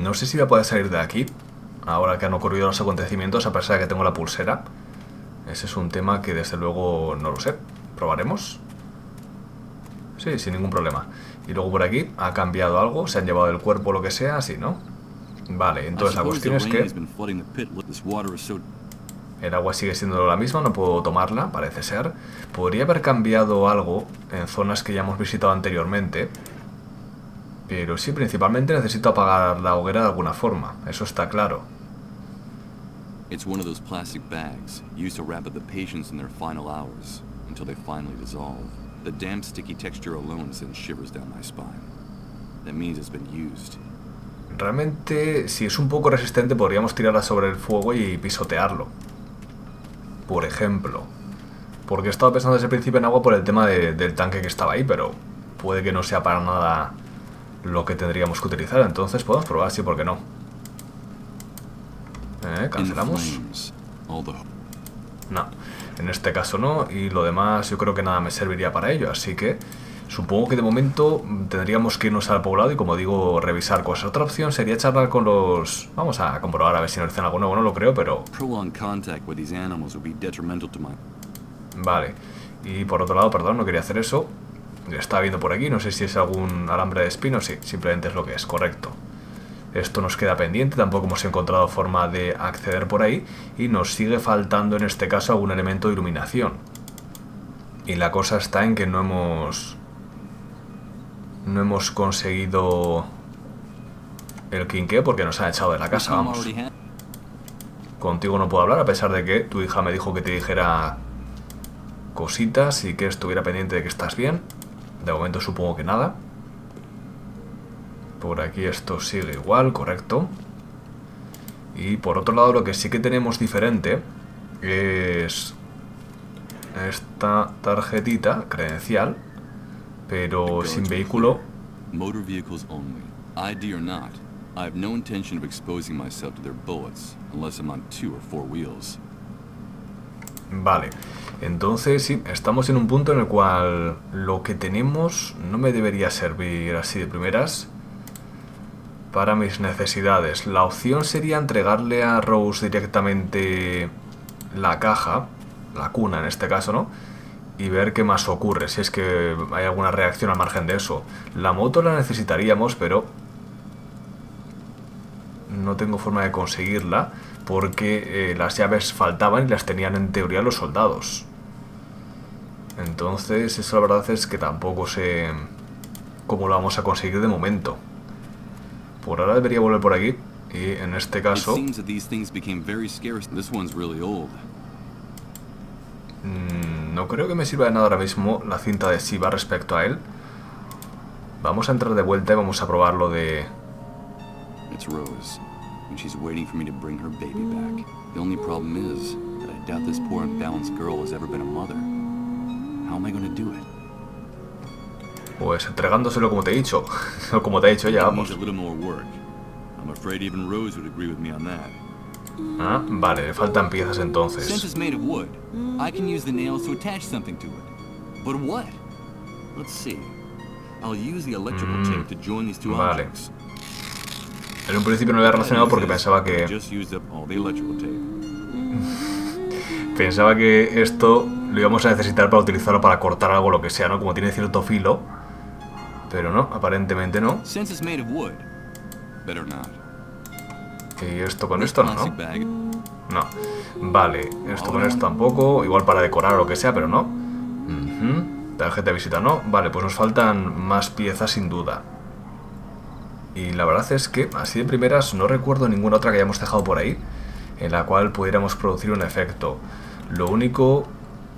No sé si voy a poder salir de aquí ahora que han ocurrido los acontecimientos, a pesar de que tengo la pulsera. Ese es un tema que desde luego no lo sé. ¿Probaremos? Sí, sin ningún problema. Y luego por aquí ha cambiado algo, se han llevado el cuerpo o lo que sea, sí, ¿no? Vale, entonces la cuestión es que el agua sigue siendo la misma, no puedo tomarla, parece ser. Podría haber cambiado algo en zonas que ya hemos visitado anteriormente. Pero sí, principalmente necesito apagar la hoguera de alguna forma, eso está claro. It's one of those plastic bags used to wrap up the patients in their final hours until they finally dissolve. The damp, sticky texture alone sends shivers down my spine. That means it's been used. Realmente, si es un poco resistente, podríamos tirarla sobre el fuego y pisotearlo. Por ejemplo. Porque he estado pensando desde el principio en agua por el tema del tanque que estaba ahí, pero puede que no sea para nada lo que tendríamos que utilizar. Entonces podemos probar, sí, ¿por qué no? ¿Cancelamos? No, en este caso no, y lo demás yo creo que nada me serviría para ello, así que supongo que de momento tendríamos que irnos al poblado y, como digo, revisar cosas. Otra opción sería charlar con los... Vamos a comprobar a ver si nos dicen algo nuevo, no lo creo, pero... Vale, y por otro lado, perdón, no quería hacer eso. Estaba viendo por aquí, no sé si es algún alambre de espino, sí, simplemente es lo que es, correcto. Esto nos queda pendiente, tampoco hemos encontrado forma de acceder por ahí y nos sigue faltando en este caso algún elemento de iluminación. Y la cosa está en que no hemos conseguido el quinqué porque nos han echado de la casa, vamos. Contigo no puedo hablar a pesar de que tu hija me dijo que te dijera cositas y que estuviera pendiente de que estás bien. De momento supongo que nada. Por aquí esto sigue igual, correcto. Y por otro lado lo que sí que tenemos diferente es esta tarjetita credencial, pero sin vehículo. Motor vehicles only. ID or not, I have no intention of exposing myself to their bullets unless I'm on 2 or 4 wheels. Vale, entonces sí, estamos en un punto en el cual lo que tenemos no me debería servir así de primeras para mis necesidades. La opción sería entregarle a Rose directamente la caja, la cuna en este caso, ¿no? Y ver qué más ocurre, si es que hay alguna reacción al margen de eso. La moto la necesitaríamos, pero no tengo forma de conseguirla porque las llaves faltaban y las tenían en teoría los soldados. Entonces eso la verdad es que tampoco sé cómo lo vamos a conseguir de momento. Por ahora debería volver por aquí y en este caso no creo que me sirva de nada ahora mismo la cinta adhesiva respecto a él. Vamos a entrar de vuelta y vamos a probar lo de... It's Rose, and she's waiting for me to bring her baby back. The only problem is that I doubt this poor imbalanced girl has ever been a mother. How am I going to do it? Pues entregándoselo como te he dicho. O como te he dicho ya, vamos. Ah, vale, le faltan piezas entonces. Vale. En un principio no lo había relacionado porque pensaba que... Pensaba que esto lo íbamos a necesitar para utilizarlo para cortar algo, lo que sea, ¿no? Como tiene cierto filo. Pero no, aparentemente no. Y esto con esto no, ¿no? No. Vale, esto con esto tampoco. Igual para decorar o lo que sea, pero no. Tarjeta de visita no. Vale, pues nos faltan más piezas sin duda. Y la verdad es que, así de primeras, no recuerdo ninguna otra que hayamos dejado por ahí en la cual pudiéramos producir un efecto. Lo único,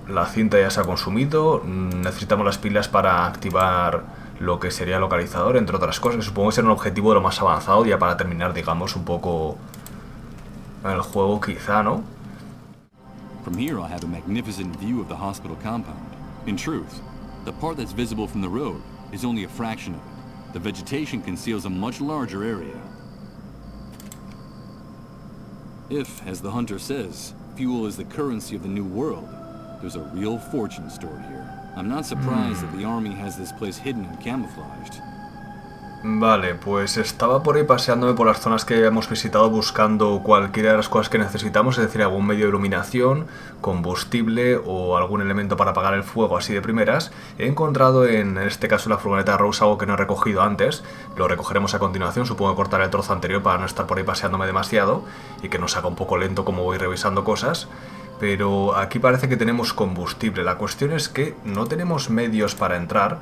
la cinta ya se ha consumido. Necesitamos las pilas para activar lo que sería el localizador, entre otras cosas, que supongo que será un objetivo de lo más avanzado ya para terminar, digamos, un poco el juego quizá, ¿no? From here I have a magnificent view of the hospital compound. In truth, the part that's visible from the road is only a fraction of it. The vegetation conceals a much larger area. If, as the hunter says, fuel is the currency of the new world, there's a real fortune stored here. I'm not surprised that the army has this place hidden and camouflaged. Vale, pues estaba por ahí paseándome por las zonas que hemos visitado buscando cualquiera de las cosas que necesitamos, es decir, algún medio de iluminación, combustible o algún elemento para apagar el fuego así de primeras. He encontrado en este caso la furgoneta Rose algo que no he recogido antes, lo recogeremos a continuación, supongo que cortaré el trozo anterior para no estar por ahí paseándome demasiado y que nos haga un poco lento como voy revisando cosas. Pero aquí parece que tenemos combustible, la cuestión es que no tenemos medios para entrar,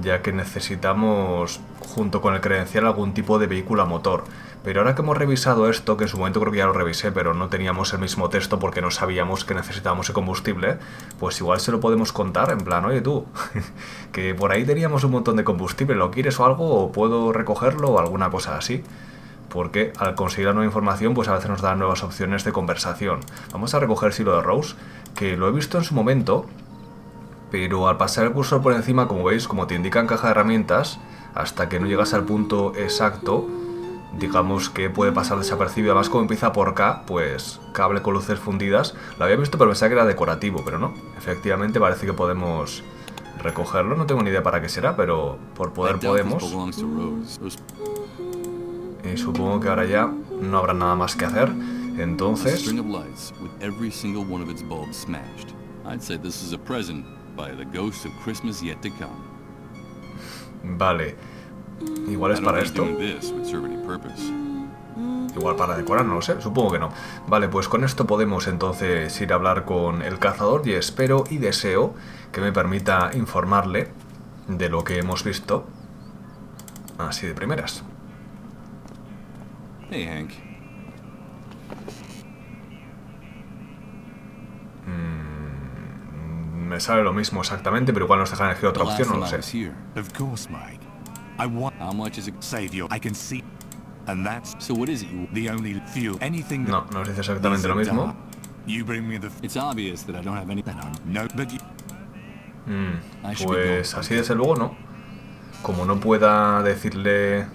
ya que necesitamos, junto con el credencial, algún tipo de vehículo a motor. Pero ahora que hemos revisado esto, que en su momento creo que ya lo revisé, pero no teníamos el mismo texto porque no sabíamos que necesitábamos el combustible, pues igual se lo podemos contar, en plan, oye tú, que por ahí teníamos un montón de combustible, ¿lo quieres o algo? ¿O puedo recogerlo? O alguna cosa así. Porque al conseguir la nueva información, pues a veces nos dan nuevas opciones de conversación. Vamos a recoger el hilo de Rose, que lo he visto en su momento, pero al pasar el cursor por encima, como veis, como te indica en caja de herramientas, hasta que no llegas al punto exacto, digamos que puede pasar desapercibido. Además, como empieza por K, pues cable con luces fundidas. Lo había visto, pero pensaba que era decorativo, pero no. Efectivamente parece que podemos recogerlo. No tengo ni idea para qué será, pero por poder podemos. Y supongo que ahora ya no habrá nada más que hacer. Entonces... Vale. Igual es para esto. Igual para decorar, no lo sé, supongo que no. Vale, pues con esto podemos entonces ir a hablar con el cazador y espero y deseo que me permita informarle de lo que hemos visto. Así de primeras. Hey, Hank. Me sale lo mismo exactamente, pero igual nos dejan elegir otra opción, no lo sé. Of course, Mike. I want. How much is it? Save you. I can see. And that's. So what is it? The only fuel. Anything. No, nos dice exactamente lo mismo. You bring me the. It's obvious that I don't have any. No, but you. Pues así desde luego no. Como no pueda decirle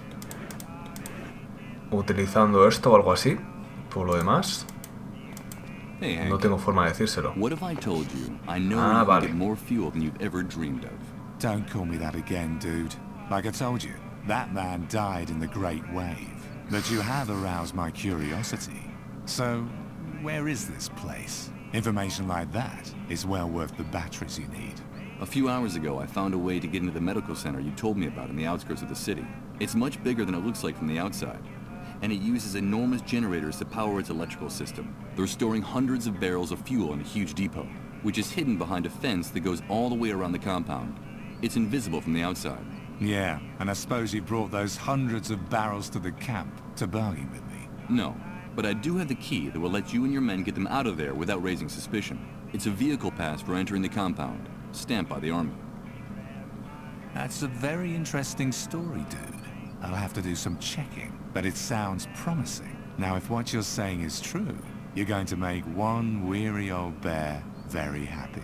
utilizando esto o algo así, por lo demás, Hey, Hank. no tengo forma de decírselo. What if I told you I know Ah, you can vale. get more fuel than you've ever dreamed of? Don't call me that again, dude. Like I told you, that man died in the Great Wave. But you have aroused my curiosity. So, where is this place? Information like that is well worth the batteries you need. A few hours ago, I found a way to get into the medical center you told me about in the outskirts of the city. It's much bigger than it looks like from the outside, and it uses enormous generators to power its electrical system. They're storing hundreds of barrels of fuel in a huge depot, which is hidden behind a fence that goes all the way around the compound. It's invisible from the outside. Yeah, and I suppose you brought those hundreds of barrels to the camp to bargain with me. No, but I do have the key that will let you and your men get them out of there without raising suspicion. It's a vehicle pass for entering the compound, stamped by the Army. That's a very interesting story, dude. I'll have to do some checking, but it sounds promising. Now, if what you're saying is true, you're going to make one weary old bear very happy.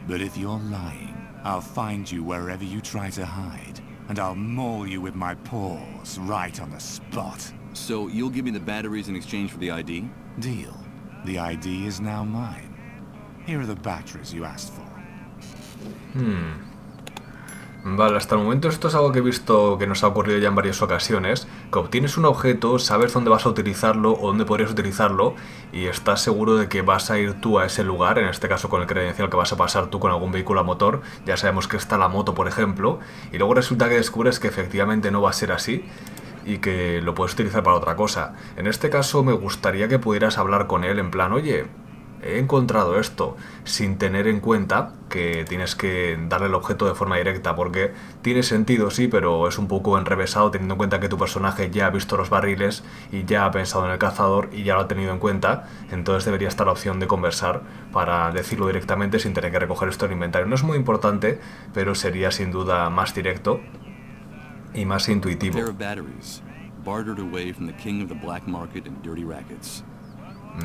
But if you're lying, I'll find you wherever you try to hide, and I'll maul you with my paws right on the spot. So you'll give me the batteries in exchange for the ID? Deal. The ID is now mine. Here are the batteries you asked for. Vale, hasta el momento esto es algo que he visto que nos ha ocurrido ya en varias ocasiones, que obtienes un objeto, sabes dónde vas a utilizarlo o dónde podrías utilizarlo y estás seguro de que vas a ir tú a ese lugar, en este caso con el credencial que vas a pasar tú con algún vehículo a motor, ya sabemos que está la moto por ejemplo, y luego resulta que descubres que efectivamente no va a ser así y que lo puedes utilizar para otra cosa. En este caso me gustaría que pudieras hablar con él en plan, oye, he encontrado esto, sin tener en cuenta que tienes que darle el objeto de forma directa, porque tiene sentido, sí, pero es un poco enrevesado teniendo en cuenta que tu personaje ya ha visto los barriles y ya ha pensado en el cazador y ya lo ha tenido en cuenta, entonces debería estar la opción de conversar para decirlo directamente sin tener que recoger esto en el inventario. No es muy importante, pero sería sin duda más directo y más intuitivo. There are batteries, bartered away from the king of the black market and dirty rackets.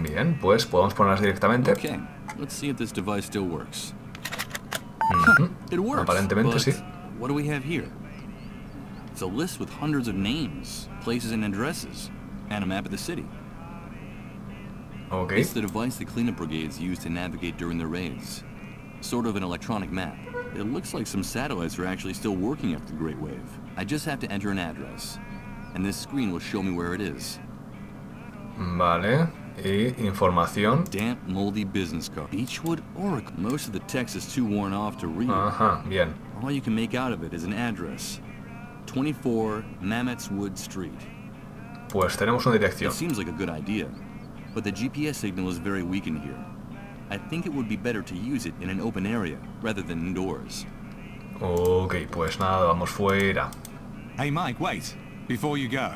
Bien, pues podemos ponerlas directamente. Okay, let's see if this device still works. It works. Aparentemente but sí. What do we have here? It's a list with hundreds of names, places and addresses, and a map of the city. Ok. It's the device the cleanup brigades use to navigate during their raids. Sort of an electronic map. It looks like some satellites are actually still working after the Great Wave. I just have to enter an address, and this screen will show me where it is. Vale. Y información. Damp, moldy business card. Beechwood, Oracle. Most of the text is too worn off to read. Ajá, bien. All you can make out of it is an address. 24 Mammothswood Street. Pues tenemos una dirección. It seems like a good idea, but the GPS signal is very weak in here. I think it would be better to use it in an open area rather than indoors. Ok, pues nada, vamos fuera. Hey Mike, wait. Before you go.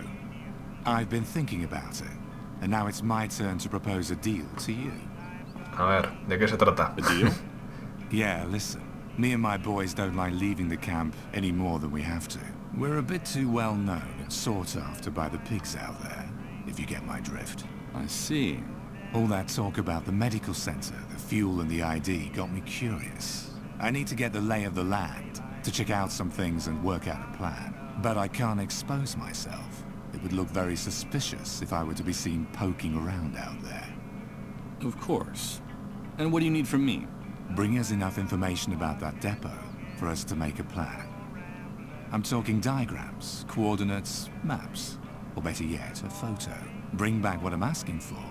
I've been thinking about it, and now it's my turn to propose a deal to you. A ver, ¿de qué se trata? A deal? Yeah, listen. Me and my boys don't like leaving the camp any more than we have to. We're a bit too well known and sought after by the pigs out there, if you get my drift. I see. All that talk about the medical center, the fuel and the ID got me curious. I need to get the lay of the land, to check out some things and work out a plan. But I can't expose myself. It would look very suspicious if I were to be seen poking around out there. Of course. And what do you need from me? Bring us enough information about that depot for us to make a plan. I'm talking diagrams, coordinates, maps, or better yet, a photo. Bring back what I'm asking for,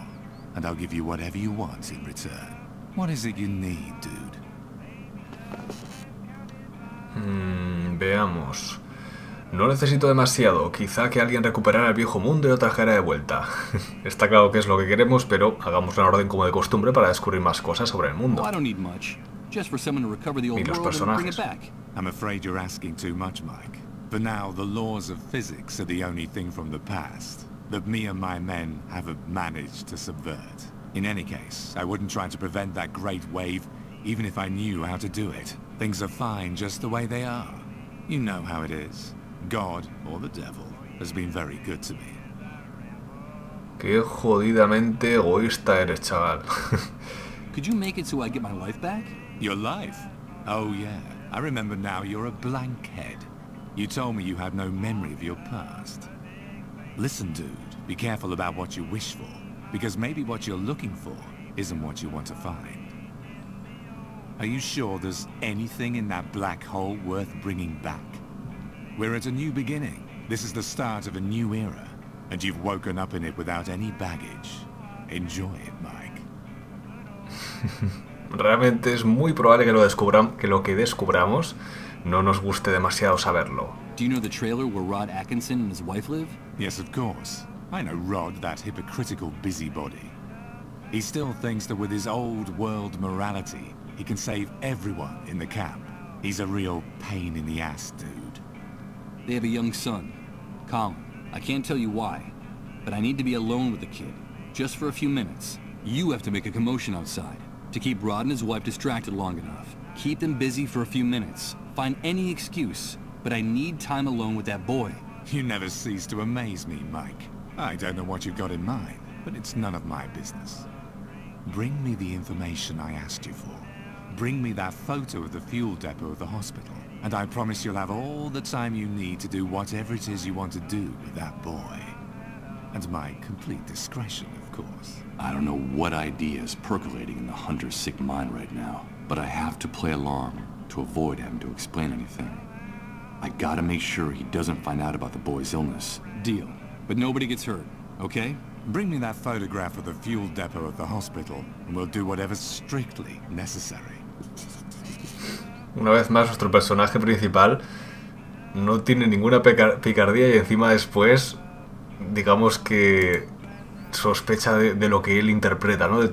and I'll give you whatever you want in return. What is it you need, dude? Veamos. No necesito demasiado. Quizá que alguien recuperara el viejo mundo y lo trajera de vuelta. Está claro que es lo que queremos, pero hagamos una orden como de costumbre para descubrir más cosas sobre el mundo. Oh, I don't need much. Just for someone to recover the old Y los world and bring it personajes. back. I'm afraid you're asking too much, Mike. For now, the laws of physics are the only thing from the past that me and my men haven't managed to subvert. In any case, I wouldn't try to prevent that great wave, even if I knew how to do it. Things are fine just the way they are. You know how it is. God, or the devil, has been very good to me. Qué jodidamente egoísta eres, chaval. Could you make it so I get my life back? Your life? Oh yeah, I remember now you're a blank head. You told me you had no memory of your past. Listen, dude, be careful about what you wish for, because maybe what you're looking for isn't what you want to find. Are you sure there's anything in that black hole worth bringing back? We're at a new beginning. This is the start of a new era, and you've woken up in it without any baggage. Enjoy it, Mike. Realmente es muy probable que lo que descubramos no nos guste demasiado saberlo. Do you know the trailer where Rod Atkinson and his wife live? Yes, of course. I know Rod, that hypocritical busybody. He still thinks that with his old world morality, he can save everyone in the camp. He's a real pain in the ass, dude. They have a young son, Colin. I can't tell you why, but I need to be alone with the kid, just for a few minutes. You have to make a commotion outside, to keep Rod and his wife distracted long enough. Keep them busy for a few minutes. Find any excuse, but I need time alone with that boy. You never cease to amaze me, Mike. I don't know what you've got in mind, but it's none of my business. Bring me the information I asked you for. Bring me that photo of the fuel depot of the hospital, and I promise you'll have all the time you need to do whatever it is you want to do with that boy. And my complete discretion, of course. I don't know what idea is percolating in the hunter's sick mind right now, but I have to play along to avoid having to explain anything. I gotta make sure he doesn't find out about the boy's illness. Deal. But nobody gets hurt, okay? Bring me that photograph of the fuel depot of the hospital, and we'll do whatever's strictly necessary. Una vez más, nuestro personaje principal no tiene ninguna picardía y encima después, digamos que sospecha de lo que él interpreta, ¿no? De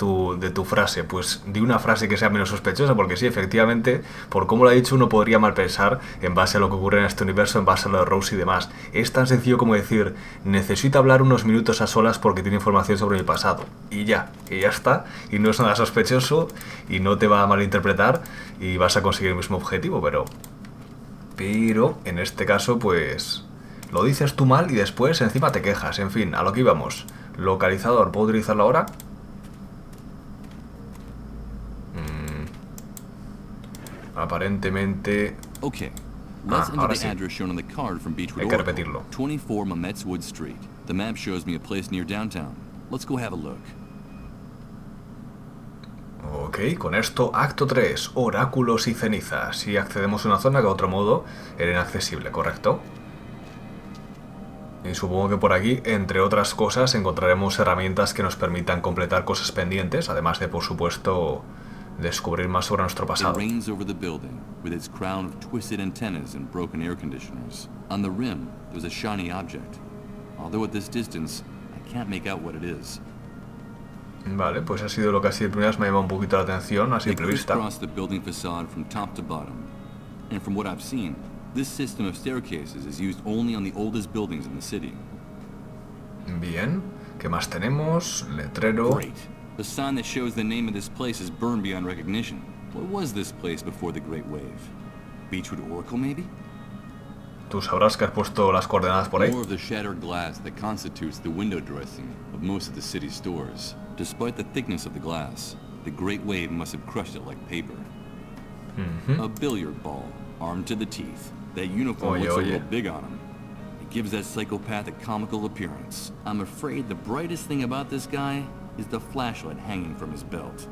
tu frase. Pues di una frase que sea menos sospechosa, porque sí, efectivamente, por cómo lo ha dicho, uno podría mal pensar en base a lo que ocurre en este universo, en base a lo de Rose y demás. Es tan sencillo como decir, necesito hablar unos minutos a solas porque tiene información sobre mi pasado. Y ya está. Y no es nada sospechoso y no te va a malinterpretar y vas a conseguir el mismo objetivo, pero en este caso, pues lo dices tú mal y después encima te quejas. En fin, a lo que íbamos. Localizador, ¿puedo utilizarlo ahora? Aparentemente... Okay. Let's enter ahora the sí. address shown on the card from Beechwood, Hay que Oracle. repetirlo. 24 Mammothswood Street. The map shows me a place near downtown. Let's go have a look. Ok, Ok, con esto, acto 3, oráculos y cenizas. Y accedemos a una zona que de otro modo era inaccesible, ¿correcto? Y supongo que por aquí, entre otras cosas, encontraremos herramientas que nos permitan completar cosas pendientes, además de, por supuesto, descubrir más sobre nuestro pasado. It reigns over the building, with its crown of twisted antennas and broken air conditioners. On the rim, there's a shiny object. Although at this distance, I can't make out what it is. Vale, pues ha sido lo que así de primeras me ha llamado un poquito la atención, a simple vista. They crisscross the building facade from top to bottom. And from what I've seen, this system of staircases is used only on the oldest buildings in the city. Bien, ¿qué más tenemos? Letrero. Great. The sign that shows the name of this place is burned beyond recognition. What was this place before the Great Wave? Beechwood Oracle, maybe? Tú sabrás que has puesto las coordenadas por ahí. More of the shattered glass that constitutes the window dressing of most of the city's stores. Despite the thickness of the glass, the Great Wave must have crushed it like paper. A billiard ball, armed to the teeth. That uniform looks a little big on him. It gives that psychopath a comical appearance. I'm afraid the brightest thing about this guy is the flashlight hanging from his belt.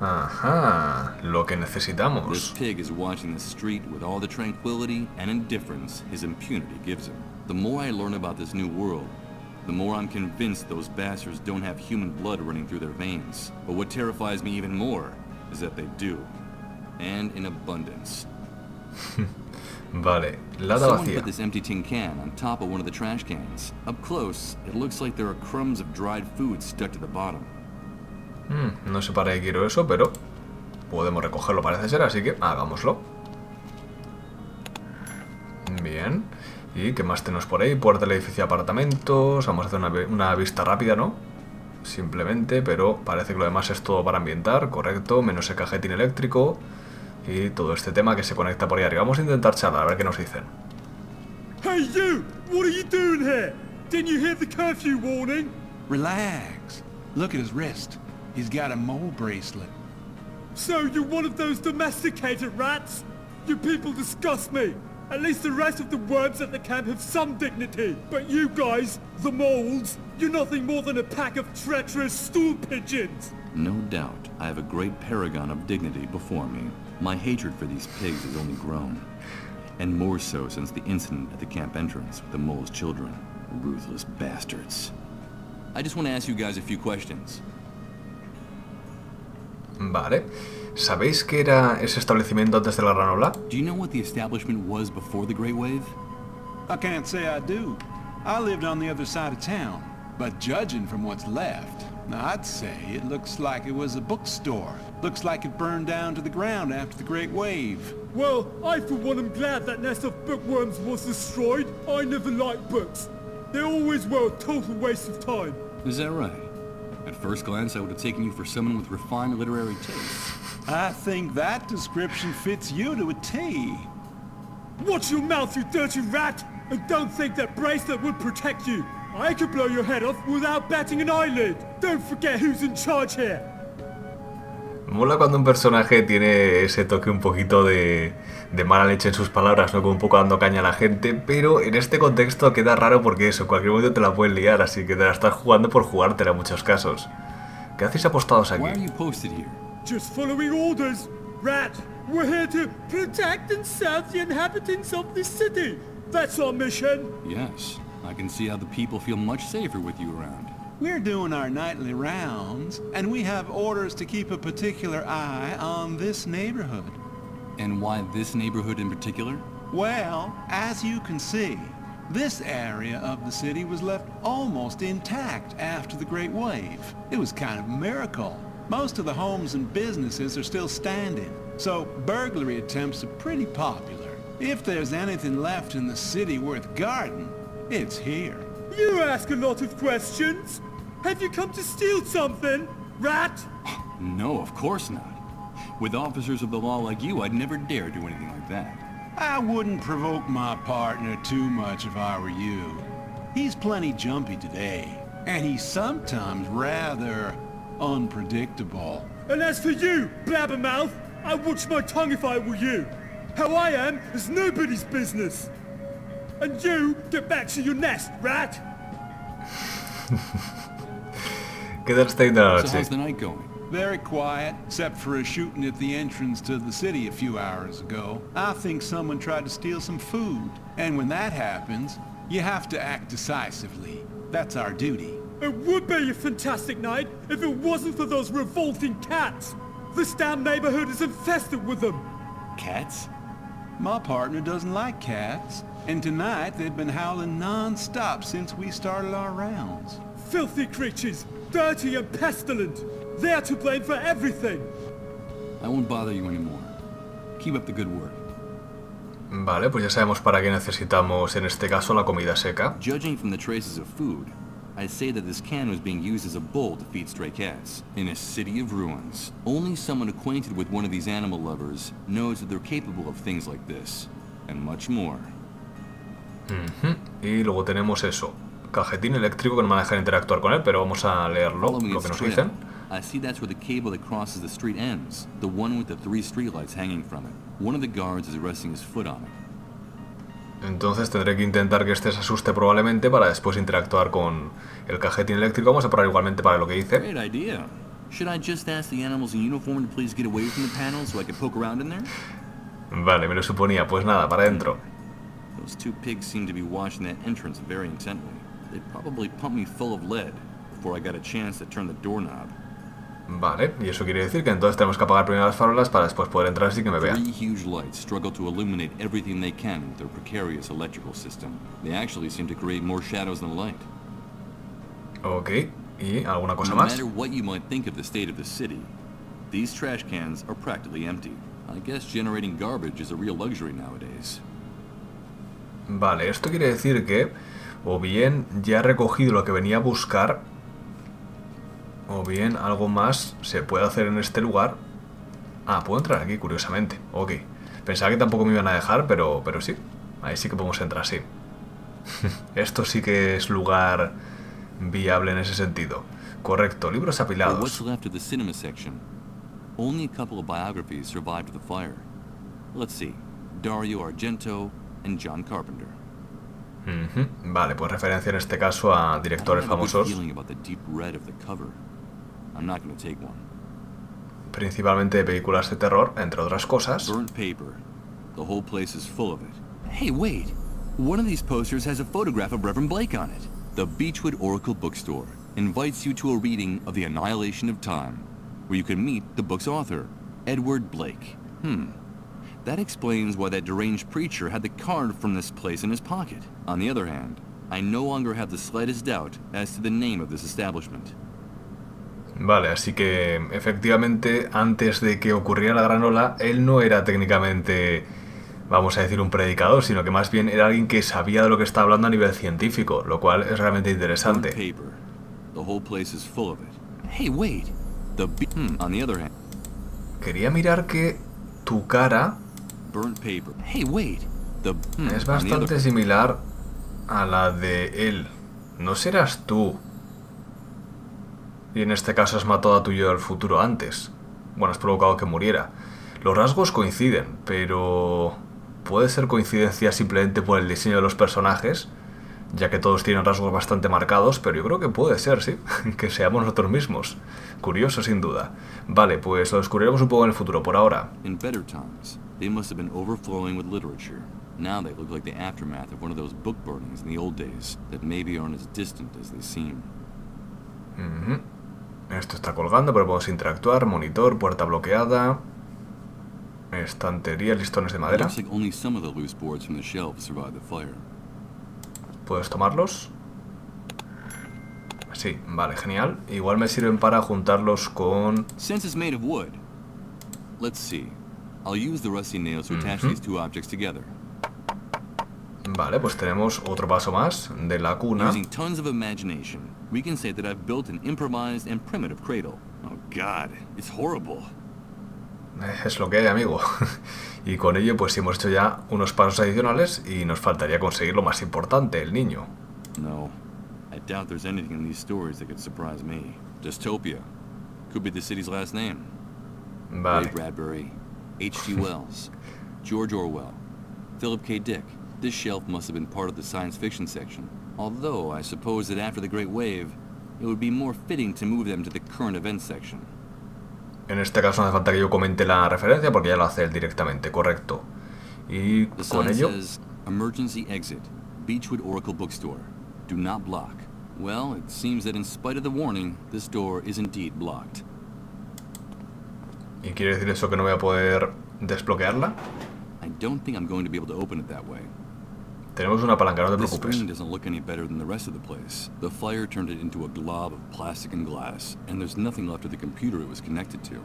Ajá, lo que necesitamos. This pig is watching the street with all the tranquility and indifference his impunity gives him. The more I learn about this new world, the more I'm convinced those bastards don't have human blood running through their veins. But what terrifies me even more is that they do. And in abundance. Vale, lata Someone vacía. put this empty tin can on top of one of the trash cans. Up close, it looks like there are crumbs of dried food stuck to the bottom. No sé para qué quiero eso, pero podemos recogerlo, parece ser, así que hagámoslo. Bien. ¿Y qué más tenemos por ahí? Puerta del edificio de apartamentos. Vamos a hacer una vista rápida, ¿no? Simplemente, pero parece que lo demás es todo para ambientar, correcto, menos el cajetín eléctrico y todo este tema que se conecta por ahí arriba. Vamos a intentar charlar, a ver qué nos dicen. Hey you! What are you doing here? Didn't you hear the curfew warning? Relax. Look at his wrist. He's got a mole bracelet. So you're one of those domesticated rats? You people disgust me. At least the rest of the worms at the camp have some dignity. But you guys, the moles, you're nothing more than a pack of treacherous stool pigeons. No doubt, I have a great paragon of dignity before me. My hatred for these pigs has only grown. And more so since the incident at the camp entrance with the mole's children. Ruthless bastards. I just want to ask you guys a few questions. Vale. ¿Sabéis qué era ese establecimiento antes de la gran ola? Do you know what the establishment was before the Great Wave? I can't say I do. I lived on the other side of town. But judging from what's left, I'd say it looks like it was a bookstore. Looks like it burned down to the ground after the Great Wave. Well, I for one am glad that nest of bookworms was destroyed. I never liked books. They always were a total waste of time. Is that right? At first glance, I would have taken you for someone with refined literary tastes. I think that description fits you to a T. Watch your mouth, you dirty rat! And don't think that bracelet would protect you. I could blow your head off without batting an eyelid. Don't forget who's in charge here. Mola cuando un personaje tiene ese toque un poquito de mala leche en sus palabras, ¿no? Como un poco dando caña a la gente, pero en este contexto queda raro porque eso, en cualquier momento te la pueden liar, así que te la estás jugando por jugártela en muchos casos. ¿Qué hacéis apostados aquí? Why are you posted here? Just following orders. Rat, we're here to protect and serve the inhabitants of this city. That's our mission. Yes, I can see how the people feel much safer with you around. We're doing our nightly rounds, and we have orders to keep a particular eye on this neighborhood. And why this neighborhood in particular? Well, as you can see, this area of the city was left almost intact after the Great Wave. It was kind of a miracle. Most of the homes and businesses are still standing, so burglary attempts are pretty popular. If there's anything left in the city worth guarding, it's here. You ask a lot of questions. Have you come to steal something, rat? No, of course not. With officers of the law like you, I'd never dare do anything like that. I wouldn't provoke my partner too much if I were you. He's plenty jumpy today, and he's sometimes rather unpredictable. And as for you, blabbermouth, I watch my tongue if I were you. How I am is nobody's business. And you, get back to your nest, rat! ¿Qué tal estáis de la So noche? how's the night going? Very quiet, except for a shooting at the entrance to the city a few hours ago. I think someone tried to steal some food. And when that happens, you have to act decisively. That's our duty. It would be a fantastic night if it wasn't for those revolting cats. This damn neighborhood is infested with them. Cats? My partner doesn't like cats. And tonight they've been howling non-stop since we started our rounds. Filthy creatures, dirty and pestilent. They're to blame for everything. I won't bother you anymore. Keep up the good work. Vale, pues ya sabemos para qué necesitamos en este caso la comida seca. Judging from the traces of food, I'd say that this can was being used as a bowl to feed stray cats. In a city of ruins, only someone acquainted with one of these animal lovers knows that they're capable of things like this, and much more. Y luego tenemos eso, cajetín eléctrico que no me va a dejar interactuar con él, pero vamos a leerlo, lo que nos dicen. I see that's where the cable that crosses the street ends, the one with the 3 streetlights hanging from it. One of the guards is resting his foot on it. Entonces tendré que intentar que este se asuste probablemente para después interactuar con el cajetín eléctrico. Vamos a parar igualmente para lo que dice. Great idea. Should I just ask the animals in uniform to please get away from the panel so I can poke around in there? Vale, me lo suponía. Pues nada, para adentro. Those 2 pigs seem to be watching that entrance very intently. They probably pumped me full of lead before I got a chance to turn the doorknob. Vale, y eso quiere decir que entonces tenemos que apagar primero las farolas para después poder entrar sin que me vean. 3 huge lights struggle to illuminate everything they can with their precarious electrical system. They actually seem to create more shadows than light. Ok, ¿y alguna cosa No más? matter what you might think of the state of the city, these trash cans are practically empty. I guess generating garbage is a real luxury nowadays. Vale, esto quiere decir que o bien ya he recogido lo que venía a buscar, o bien algo más se puede hacer en este lugar. Ah, puedo entrar aquí, curiosamente. Ok. Pensaba que tampoco me iban a dejar, pero sí. Ahí sí que podemos entrar, sí. Esto sí que es lugar viable en ese sentido. Correcto, libros What's apilados. left of the cinema section? Only a couple of biographies survived the fire. Let's see. Dario Argento and John Carpenter. Vale, pues referencia en este caso a directores I have a good famosos, feeling about the deep red of the cover. I'm not going to take one. principalmente de películas de terror, entre otras cosas. Burnt paper. The whole place is full of it. Hey, wait. One of these posters has a photograph of Reverend Blake on it. The Beechwood Oracle Bookstore invites you to a reading of The Annihilation of Time, where you can meet the book's author, Edward Blake. That explains why that deranged preacher had the card from this place in his pocket. On the other hand, I no longer have the slightest doubt as to the name of this establishment. Vale, así que efectivamente antes de que ocurriera la gran ola, él no era técnicamente, vamos a decir, un predicador, sino que más bien era alguien que sabía de lo que estaba hablando a nivel científico, lo cual es realmente Burnt interesante. paper. The whole place is full of it. Hey, wait. On the other hand, Quería mirar que tu cara burnt paper. Hey, wait. es On the other bastante similar a la de él. ¿No serás tú? Y en este caso has matado a tu yo del futuro antes. Bueno, has provocado que muriera. Los rasgos coinciden, pero puede ser coincidencia simplemente por el diseño de los personajes, ya que todos tienen rasgos bastante marcados, pero yo creo que puede ser, sí, que seamos nosotros mismos. Curioso, sin duda. Vale, pues lo descubriremos un poco en el futuro. Por ahora, In better times, they must have been overflowing with literature. Now they look like the aftermath of one of those book burnings in the old days that maybe aren't as distant as they seem. esto está colgando, pero podemos interactuar. Monitor, puerta bloqueada, estantería, listones de madera. Looks like only some of the loose boards from the shelves survived the fire. ¿Puedes tomarlos? Sí, vale, genial. Igual me sirven para juntarlos con... Since it's made of wood, let's see. I'll use the rusty nails to attach these 2 objects together. Vale, pues tenemos otro paso más de la cuna. Using tons of imagination, we can say that I've built an improvised and primitive cradle. Oh God, it's horrible. Es lo que hay, amigo. Y con ello pues hemos hecho ya unos pasos adicionales y nos faltaría conseguir lo más importante, el niño. No, I doubt there's anything in these stories that could surprise me. Dystopia. Could be the city's last name. Vale. Ray Bradbury, H.G. Wells, George Orwell, Philip K. Dick. This shelf must have been part of the science fiction section. Although, I suppose that after the Great Wave, it would be more fitting to move them to the current events section. En este caso no hace falta que yo comente la referencia porque ya lo hace él directamente, correcto. Y con ello... Emergency exit, Beechwood Oracle Bookstore. Do not block. Well, it seems that in spite of the warning, this door is indeed blocked. ¿Y quiere decir eso que no voy a poder desbloquearla? I don't think I'm going to be able to open it that way. Tenemos una palanca, no te The preocupes. screen doesn't look any better than the rest of the place. The fire turned it into a glob of plastic and glass, and there's nothing left of the computer it was connected to.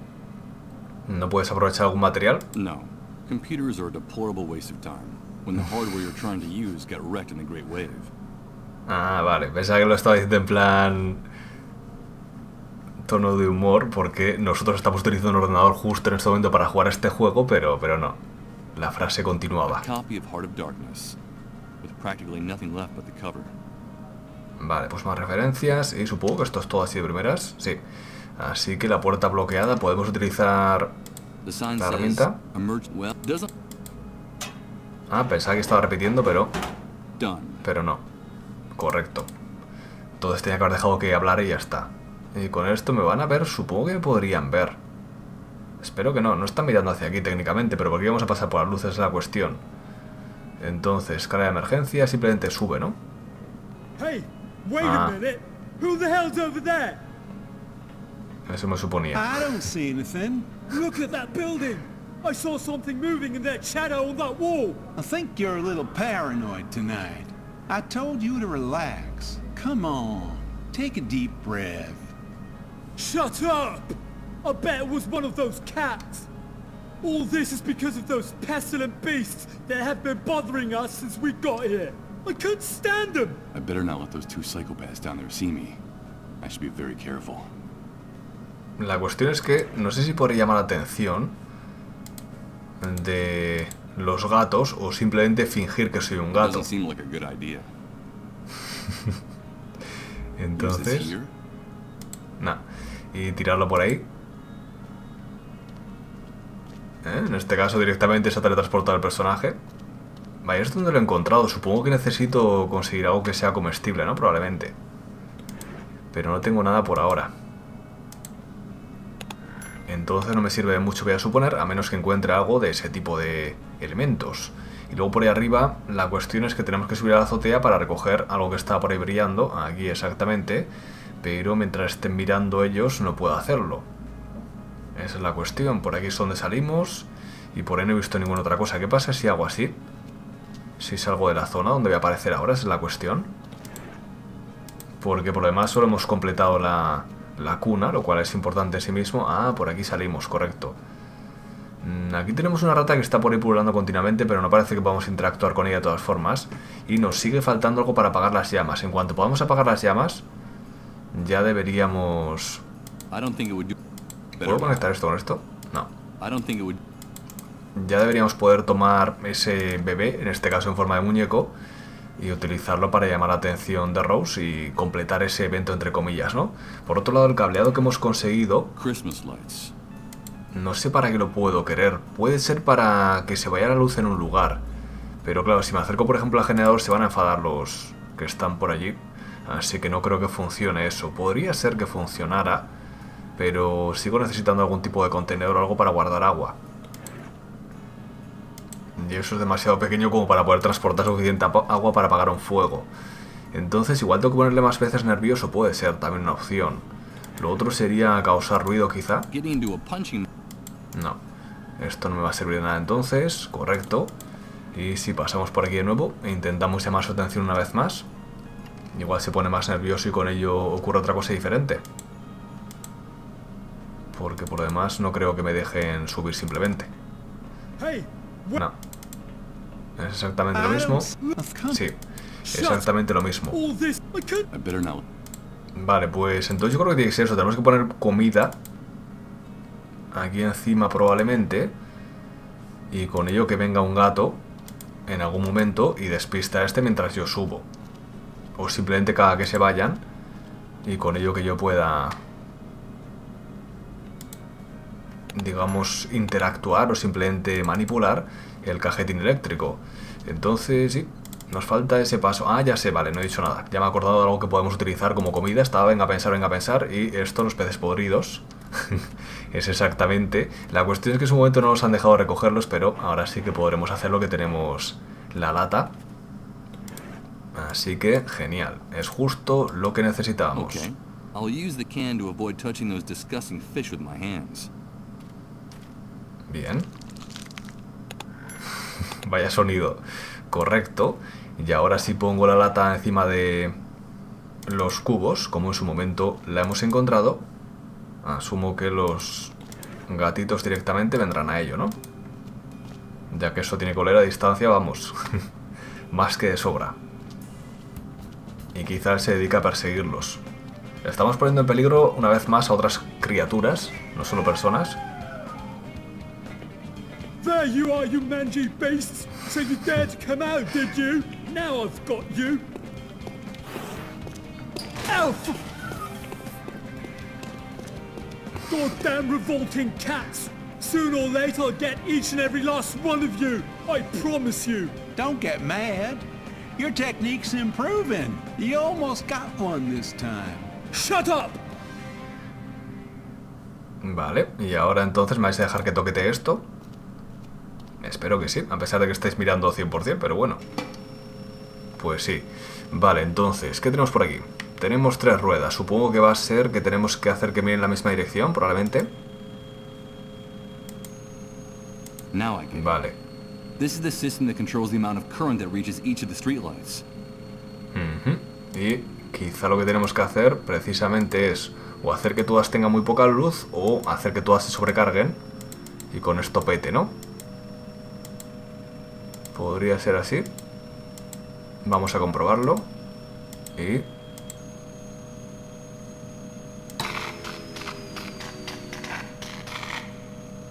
¿No puedes aprovechar algún material? No. Computers are a deplorable waste of time, when the hardware you're trying to use got wrecked in the Great Wave. Ah, vale. Pensaba que lo estaba diciendo en plan... tono de humor, porque nosotros estamos utilizando un ordenador justo en este momento para jugar a este juego, pero no. La frase continuaba. A copy of Heart of Darkness, with practically nothing left but the cover. Vale, pues más referencias. Y supongo que esto es todo así de primeras. Sí. Así que la puerta bloqueada, podemos utilizar The sign la says, herramienta. well, doesn't... Ah, pensaba que estaba repitiendo, Done. pero no. Correcto. Entonces tenía que haber dejado que hablara y ya está. Y con esto me van a ver, supongo que me podrían ver. Espero que no, no están mirando hacia aquí técnicamente, pero porque vamos a pasar por las luces es la cuestión. Entonces, escala de emergencia, simplemente sube, ¿no? Hey, wait a minute. Who the hell's over there? Eso me suponía. I don't see anything. Look at that building. I saw something moving in that shadow on that wall. I think you're a little paranoid tonight. I told you to relax. Come on, take a deep breath. Shut up! I bet it was one of those cats. All this is because of those pestilent beasts that have been bothering us since we got here. I couldn't stand them. I better not let those two psychopaths down there see me. I should be very careful. La cuestión es que no sé si podría llamar la atención de los gatos o simplemente fingir que soy un gato. Doesn't seem like a good idea. Entonces... Is this here? Nah. Y tirarlo por ahí. En este caso directamente se ha teletransportado el personaje. Vaya, ¿esto dónde lo he encontrado? Supongo que necesito conseguir algo que sea comestible, ¿no? Probablemente. Pero no tengo nada por ahora. Entonces no me sirve de mucho, voy a suponer, a menos que encuentre algo de ese tipo de elementos. Y luego por ahí arriba, la cuestión es que tenemos que subir a la azotea para recoger algo que está por ahí brillando, aquí exactamente, pero mientras estén mirando ellos no puedo hacerlo. Esa es la cuestión, por aquí es donde salimos y por ahí no he visto ninguna otra cosa. ¿Qué pasa si hago así? Si salgo de la zona donde voy a aparecer ahora, esa es la cuestión. Porque por lo demás solo hemos completado la cuna, lo cual es importante en sí mismo. Ah, por aquí salimos, correcto. Aquí tenemos una rata que está por ahí pululando continuamente, pero no parece que podamos interactuar con ella de todas formas. Y nos sigue faltando algo para apagar las llamas. En cuanto podamos apagar las llamas, ya deberíamos... ¿Puedo conectar esto con esto? No. Ya deberíamos poder tomar ese bebé, en este caso en forma de muñeco, y utilizarlo para llamar la atención de Rose y completar ese evento entre comillas, ¿no? Por otro lado, el cableado que hemos conseguido... No sé para qué lo puedo querer. Puede ser para que se vaya la luz en un lugar. Pero claro, si me acerco por ejemplo al generador se van a enfadar los que están por allí. Así que no creo que funcione eso. Podría ser que funcionara, pero sigo necesitando algún tipo de contenedor o algo para guardar agua. Y eso es demasiado pequeño como para poder transportar suficiente agua para apagar un fuego. Entonces igual tengo que ponerle más veces nervioso, puede ser también una opción. Lo otro sería causar ruido quizá. No, esto no me va a servir de nada entonces, correcto. Y si pasamos por aquí de nuevo e intentamos llamar su atención una vez más, igual se pone más nervioso y con ello ocurre otra cosa diferente. Porque por lo demás no creo que me dejen subir simplemente. No. Es exactamente lo mismo. Sí, exactamente lo mismo. Vale, pues entonces yo creo que tiene que ser eso. Tenemos que poner comida aquí encima probablemente, y con ello que venga un gato en algún momento y despista a este mientras yo subo. O simplemente cada que se vayan, y con ello que yo pueda, digamos, interactuar o simplemente manipular el cajetín eléctrico. Entonces sí, nos falta ese paso. Ah, ya sé, vale, no he dicho nada. Ya me he acordado de algo que podemos utilizar como comida. Estaba venga a pensar, y esto, los peces podridos. es exactamente. La cuestión es que en su momento no nos han dejado recogerlos, pero ahora sí que podremos hacerlo, que tenemos la lata. Así que, genial. Es justo lo que necesitábamos. Okay. I'll use the can to avoid touching those disgusting fish with my hands. Bien. Vaya sonido. Correcto. Y ahora sí pongo la lata encima de los cubos, como en su momento la hemos encontrado. Asumo que los gatitos directamente vendrán a ello, ¿no? Ya que eso tiene que oler a distancia, vamos. Más que de sobra. Y quizá él se dedica a perseguirlos. Estamos poniendo en peligro una vez más a otras criaturas, no solo personas. There you are, you mangy beasts! So you dared to come out, did you? Now I've got you! Elf! Goddamn revolting cats! Sooner or later I'll get each and every last one of you! I promise you! Don't get mad. Your technique's improving. You almost got one this time. Shut up! Vale, y ahora entonces me vais a dejar que toquete esto. Espero que sí, a pesar de que estáis mirando 100%, pero bueno. Pues sí. Vale, entonces, ¿qué tenemos por aquí? Tenemos 3 ruedas. Supongo que va a ser que tenemos que hacer que miren en la misma dirección, probablemente. Now I get it. Vale. This is the system that controls the amount of current that reaches each of the streetlights. Y quizá lo que tenemos que hacer precisamente es o hacer que todas tengan muy poca luz o hacer que todas se sobrecarguen y con esto pete, ¿no? Podría ser así. Vamos a comprobarlo. Y...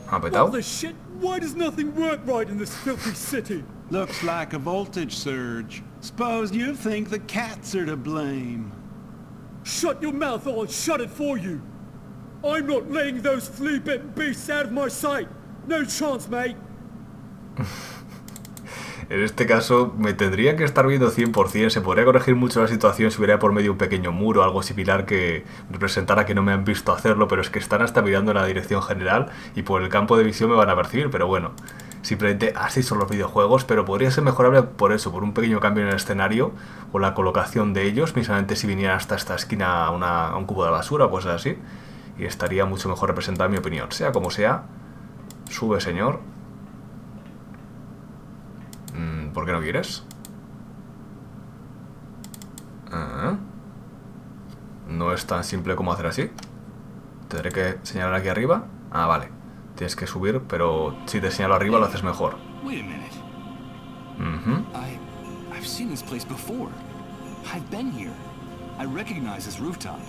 ¿ha petado? What the shit? Why does nothing work right in this filthy city? Looks like a voltage surge. Suppose you think the cats are to blame. Shut your mouth or I'll shut it for you. I'm not letting those flea-bitten beasts out of my sight. No chance, mate. En este caso me tendría que estar viendo 100%, se podría corregir mucho la situación si hubiera por medio un pequeño muro o algo similar que representara que no me han visto hacerlo, pero es que están hasta mirando en la dirección general y por el campo de visión me van a percibir, pero bueno, simplemente así son los videojuegos, pero podría ser mejorable por eso, por un pequeño cambio en el escenario o la colocación de ellos, mismamente si vinieran hasta esta esquina a un cubo de basura o cosas así, y estaría mucho mejor representada en mi opinión. Sea como sea, sube señor. ¿Por qué no quieres? No es tan simple como hacer así. Tendré que señalar aquí arriba. Ah, vale. Tienes que subir, pero si te señalo arriba lo haces mejor. Wait a minute. I've seen this place before. I've been here. I recognize this rooftop.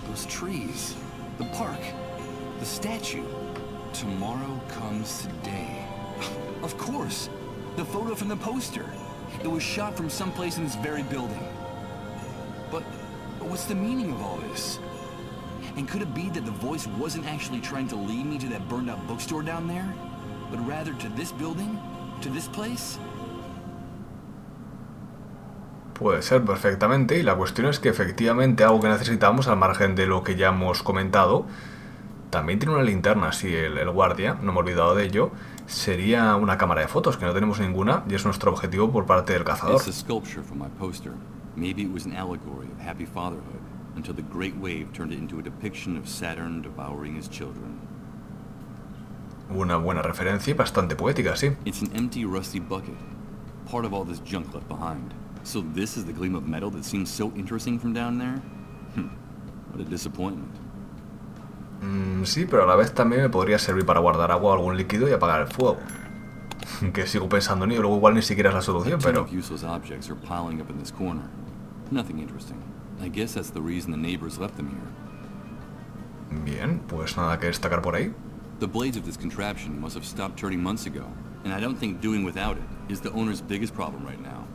Those trees. The park. The statue. Tomorrow comes today. Of course. The photo from the poster. It was shot from someplace in this very building. But what's the meaning of all this? And could it be that the voice wasn't actually trying to lead me to that burned out bookstore down there? But rather to this building? To this place? Puede ser perfectamente, y la cuestión es que efectivamente algo que necesitamos, al margen de lo que ya hemos comentado, también tiene una linterna, sí, el guardia, no me he olvidado de ello. Sería una cámara de fotos, que no tenemos ninguna, y es nuestro objetivo por parte del cazador. It's a sculpture from my poster. Maybe it was an allegory of happy fatherhood, until the great wave turned it into a depiction of Saturn devouring his children. Una buena referencia y bastante poética, sí. It's an empty, rusty bucket, part of all this junk left behind. So this is the gleam of metal that seems so interesting from down there? What a disappointment. Sí, pero a la vez también me podría servir para guardar agua o algún líquido y apagar el fuego. Que sigo pensando en ello, luego igual ni siquiera es la solución, pero... useless objects are piling up in this corner. Nothing interesting. I guess that's the reason the neighbors left them here. Bien, pues nada que destacar por ahí. The blades of this contraption must have stopped turning months ago, and I don't think doing without it is the owner's biggest problem right now.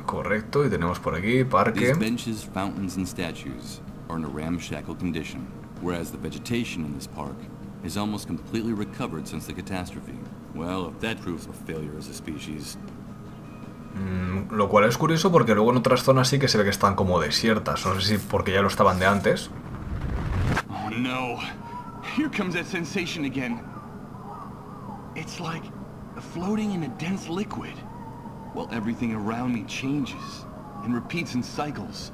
Correcto, y tenemos por aquí parque. These benches, fountains, and statues are in a ramshackle condition, whereas the vegetation in this park is almost completely recovered since the catastrophe. Well, if that proves a failure as a species... Lo cual es curioso porque luego en otras zonas sí que se ve que están como desiertas. No sé si porque ya lo estaban de antes. Oh no! Here comes that sensation again. It's like floating in a dense liquid, while everything around me changes and repeats in cycles.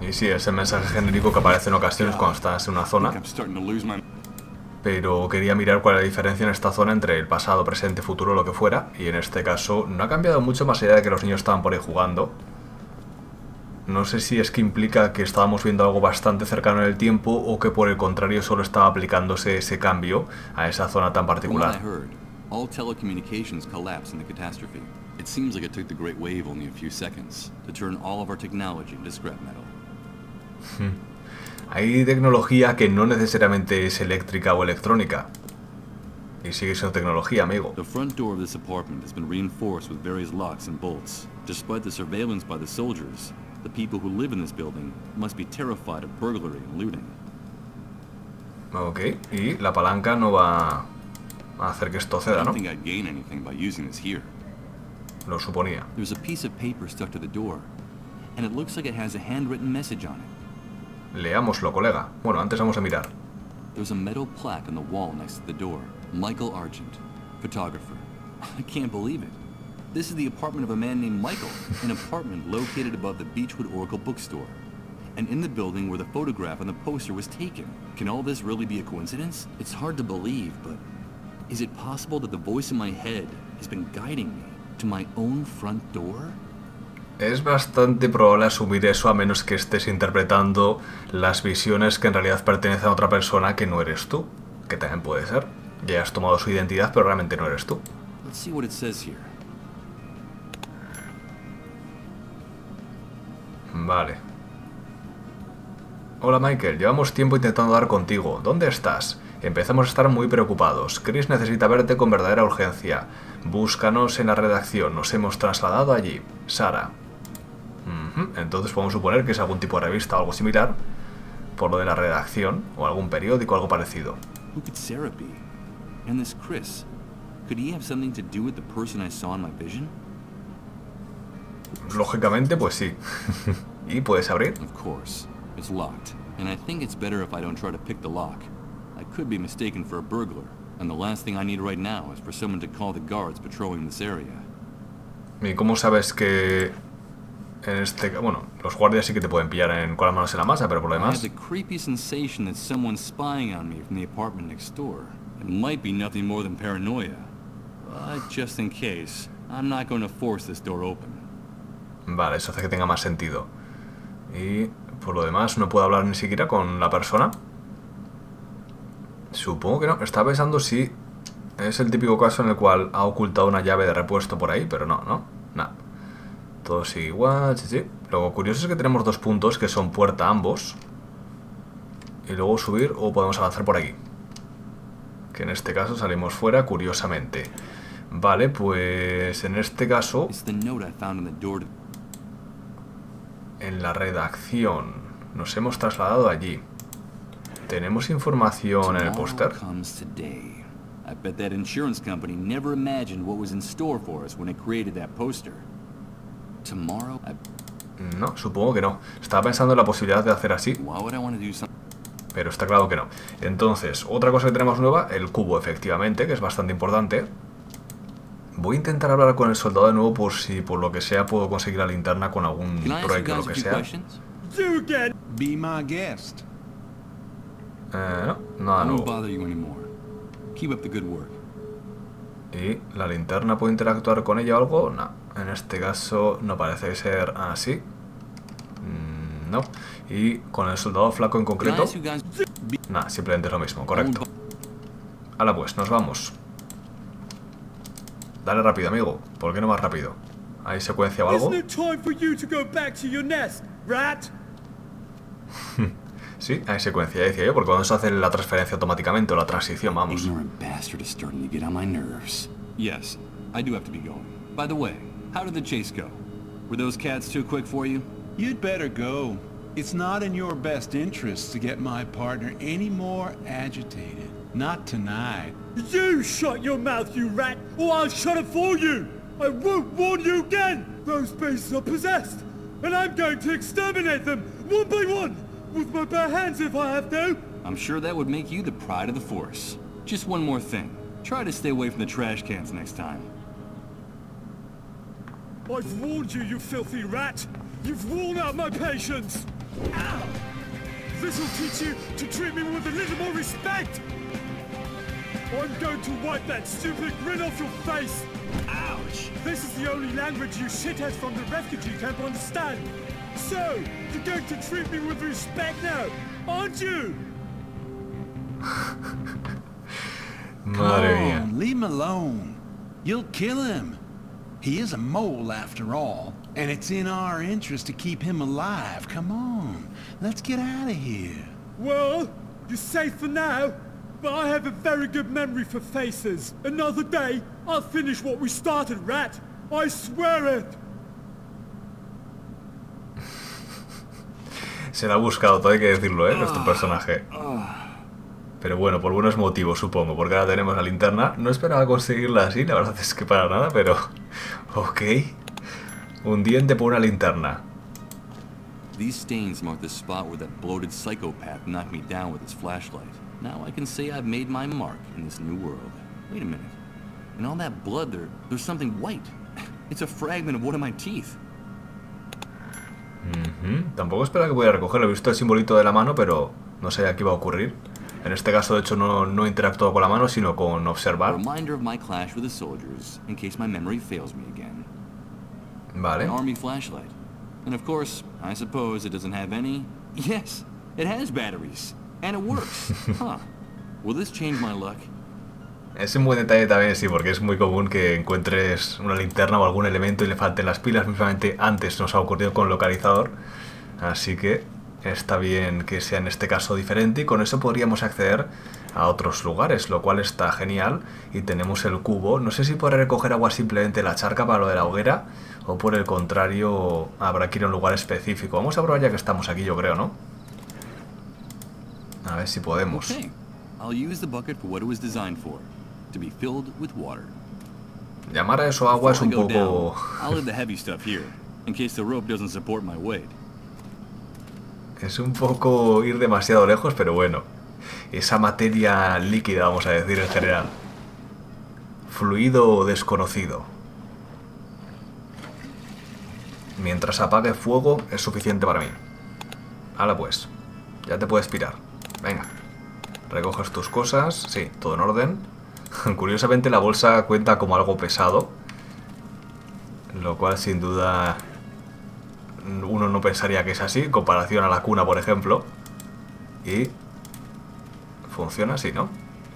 Y sí, es el mensaje genérico que aparece en ocasiones cuando estás en una zona. I'm starting to lose my... Pero quería mirar cuál es la diferencia en esta zona entre el pasado, presente, futuro, lo que fuera. Y en este caso no ha cambiado mucho, más allá de que los niños estaban por ahí jugando. No sé si es que implica que estábamos viendo algo bastante cercano en el tiempo o que por el contrario solo estaba aplicándose ese cambio a esa zona tan particular. All telecommunications collapsed in the catastrophe. It seems like it took the Great Wave only a few seconds to turn all of our technology into scrap metal. Hay tecnología que no necesariamente es eléctrica o electrónica. Y sigue siendo tecnología, amigo. The front door of this apartment has been reinforced with various locks and bolts. Despite the surveillance by the soldiers, the people who live in this building must be terrified of burglary and looting. Ok, y la palanca no va a hacer que esto ceda, I ¿no? don't think I'd gain anything by using this here. Lo suponía. There's a piece of paper stuck to the door, and it looks like it has a handwritten message on it. Leámoslo, colega. Bueno, antes vamos a mirar. There's a metal plaque on the wall next to the door. Michael Argent, photographer. I can't believe it. This is the apartment of a man named Michael, an apartment located above the Beechwood Oracle bookstore. And in the building where the photograph on the poster was taken. Can all this really be a coincidence? It's hard to believe, but is it possible that the voice in my head has been guiding me to my own front door? Es bastante probable asumir eso a menos que estés interpretando las visiones que en realidad pertenecen a otra persona que no eres tú. Que también puede ser. Ya has tomado su identidad, pero realmente no eres tú. Let's see what it says here. Vale. Hola Michael, llevamos tiempo intentando dar contigo. ¿Dónde estás? Empezamos a estar muy preocupados. Chris necesita verte con verdadera urgencia. Búscanos en la redacción. Nos hemos trasladado allí. Sara. Entonces podemos suponer que es algún tipo de revista o algo similar. Por lo de la redacción. O algún periódico o algo parecido. Who could Sarah be? And this Chris? Could he have something to do with the person I saw in my vision? Lógicamente, pues sí. ¿Y puedes abrir? Of course. It's locked. And I think it's better if I don't try to pick the lock. I could be mistaken for a burglar. And the last thing I need right now is for someone to call the guards patrolling this area. ¿Y cómo sabes que en este... Bueno, los guardias sí que te pueden pillar con las manos en la masa, pero por lo I have demás... the creepy sensation that someone's spying on me from the apartment next door. It might be nothing more than paranoia. But just in case, I'm not going to force this door open. Vale, eso hace que tenga más sentido. Y por lo demás, no puedo hablar ni siquiera con la persona. Supongo que no. Estaba pensando si es el típico caso en el cual ha ocultado una llave de repuesto por ahí, pero no, ¿no? Nada. Todo sigue igual, sí. Lo curioso es que tenemos dos puntos que son puerta ambos. Y luego subir o podemos avanzar por aquí. Que en este caso salimos fuera, curiosamente. Vale, pues en este caso... En la redacción. Nos hemos trasladado allí. ¿Tenemos información en el póster? I bet that insurance company never imagined what was in store for us when it created that poster. Tomorrow, No, supongo que no. Estaba pensando en la posibilidad de hacer así. Why would I want to do something? Pero está claro que no. Entonces, otra cosa que tenemos nueva, el cubo, efectivamente, que es bastante importante. Voy a intentar hablar con el soldado de nuevo por si por lo que sea puedo conseguir la linterna con algún proyecto o lo que sea. Be my guest. No, nada I won't nuevo. bother you anymore. Keep up the good work. ¿Y la linterna puedo interactuar con ella o algo? No. En este caso no parece ser así. No. Y con el soldado flaco en concreto... Nada, simplemente es lo mismo, correcto. Hala pues, nos vamos. Dale rápido, amigo. ¿Por qué no más rápido? ¿Hay secuencia o algo? Sí, hay secuencia, ya decía yo, porque cuando se hace la transferencia automáticamente o la transición, vamos. Yes, I do have to be going. By the way, how did the chase go? Were those cats too quick for you? You'd better go. It's not in your best interest to get my partner any more agitated. Not tonight. You shut your mouth, you rat, or I'll shut it for you! I won't warn you again! Those beasts are possessed, and I'm going to exterminate them, one by one, with my bare hands if I have to! I'm sure that would make you the pride of the force. Just one more thing. Try to stay away from the trash cans next time. I've warned you, you filthy rat! You've worn out my patience! Ow! This'll teach you to treat me with a little more respect! I'm going to wipe that stupid grin off your face! Ouch! This is the only language you shitheads from the refugee camp understand! So, you're going to treat me with respect now, aren't you? Madre mía. Leave him alone. You'll kill him. He is a mole after all, and it's in our interest to keep him alive. Come on, let's get out of here. Well, you're safe for now, but I have a very good memory for faces. Another day, I'll finish what we started, rat. I swear it. Se la ha buscado todo, hay que decirlo, nuestro personaje. Pero bueno, por buenos motivos, supongo, porque ahora tenemos la linterna. No esperaba conseguirla así, la verdad es que para nada, pero... Ok. Un diente por una linterna. These stains mark the spot where that bloated psychopath knocked me down with his flashlight. Now I can say I've made my mark in this new world. Wait a minute. In all that blood, there's something white. It's a fragment of one of my teeth. Tampoco esperaba que pudiera recogerlo. He visto el simbolito de la mano, pero no sabía qué iba a ocurrir. En este caso, de hecho, no he interactuado con la mano, sino con observar. Reminder of my clash with the soldiers, in case my memory fails me again. Vale. An army flashlight. And of course, I suppose it doesn't have any... Yes, it has batteries. And it works. Huh. Will this change my luck? Es un buen detalle también, sí, porque es muy común que encuentres una linterna o algún elemento y le falten las pilas. Mismamente antes nos ha ocurrido con el localizador. Así que está bien que sea en este caso diferente y con eso podríamos acceder a otros lugares, lo cual está genial. Y tenemos el cubo. No sé si podré recoger agua simplemente la charca para lo de la hoguera o por el contrario habrá que ir a un lugar específico. Vamos a probar ya que estamos aquí, yo creo, ¿no? A ver si podemos. Okay. I'll use the bucket for what it was designed for, to be filled with water. Llamar a eso agua es un poco... Down, I'll leave the heavy stuff here, in case the rope doesn't support my weight. Es un poco ir demasiado lejos, pero bueno. Esa materia líquida, vamos a decir en general. Fluido desconocido. Mientras apague fuego es suficiente para mí. Hala pues, ya te puedes pirar. Venga, recoges tus cosas. Sí, todo en orden. Curiosamente la bolsa cuenta como algo pesado, lo cual sin duda uno no pensaría que es así en comparación a la cuna, por ejemplo. Y funciona así, ¿no?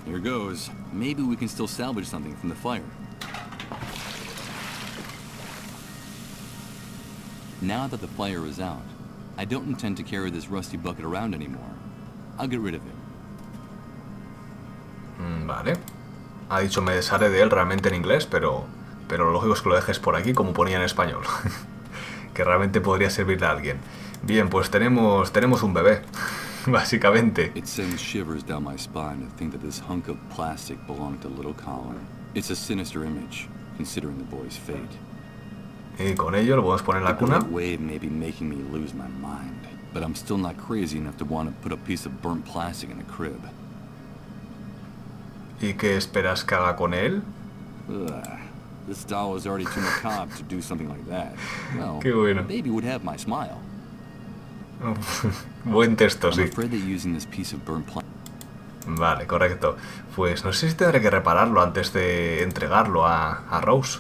Here goes. Maybe we can still salvage something from the fire. Now that the fire is out, I don't intend to carry this rusty bucket around anymore. I'll get rid of it. Vale. Ha dicho me desharé de él realmente en inglés, pero lo lógico es que lo dejes por aquí como ponía en español. Que realmente podría servirle a alguien. Bien, pues tenemos un bebé, básicamente. It sends shivers down my spine to think that this hunk of plastic belonged to little Colin. It's a sinister image, considering the boy's fate. Y con ello lo podemos poner en la cuna. The wave may be making me lose my mind, but I'm still not crazy enough to want to put a piece of burnt plastic in a crib. ¿Y qué esperas que haga con él? This doll is already too macabre to do something like that. Well, Qué bueno. baby would have my smile. Buen texto, sí. I'm afraid that using this piece of burnt plastic. Vale, correcto. Pues no sé si tendré que repararlo antes de entregarlo a Rose.